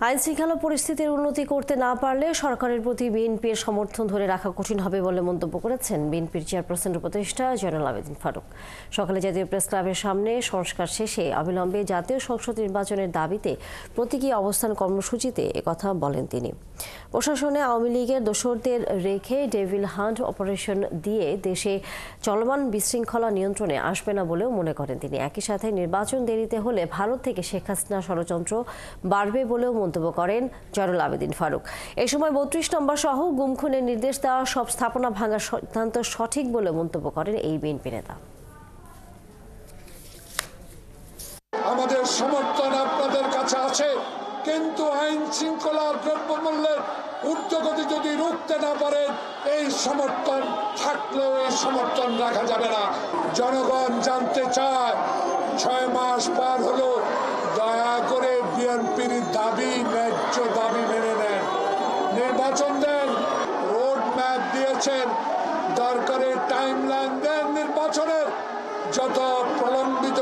আইন শৃঙ্খলা পরিস্থিতির উন্নতি করতে না পারলে সরকারের প্রতি বিএনপির সমর্থন ধরে রাখা কঠিন হবে বলে মন্তব্য করেছেন বিএনপির চেয়ারপারসন উপদেষ্টা জয়নুল আবেদিন ফারুক। সকালে জাতীয় প্রেস ক্লাবের সামনে সংস্কার শেষে অবিলম্বে জাতীয় সংসদ নির্বাচনের দাবিতে প্রতীকী অবস্থান কর্মসূচিতে একথা বলেন তিনি। প্রশাসনে আওয়ামী লীগের দোসরদের রেখে ডেভিল হান্ট অপারেশন দিয়ে দেশে চলমান বিশৃঙ্খলা নিয়ন্ত্রণে আসবে না বলেও মনে করেন তিনি। একই সাথে নির্বাচন দেরিতে হলে ভারত থেকে শেখ হাসিনা ষড়যন্ত্র বাড়বে বলেও মন্তব্য করেন জয়নুল আবেদিন ফারুক। এ সময় ৩২ নম্বর সহ গুম খুনের নির্দেশ দেওয়া সব স্থাপনা ভাঙার সিদ্ধান্ত সঠিক বলে মন্তব্য করেন এই বিএনপি নেতা। আমাদের সমর্থন আপনাদের কাছে আছে, কিন্তু আইন শৃঙ্খলার দ্রব্যমূল্যের ঊর্ধ্বগতি যদি রুখতে না পারেন, এই সমর্থন থাকলেও এই সমর্থন রাখা যাবে না। জনগণ জানতে চায় ৬ মাস পার হলো, দয়া করে বিএনপির দাবি, ন্যায্য দাবি মেনে নেন, নির্বাচন দেন। রোড ম্যাপ দিয়েছেন, দরকারে টাইম লাইন দেন নির্বাচনের। যত প্রলম্বিত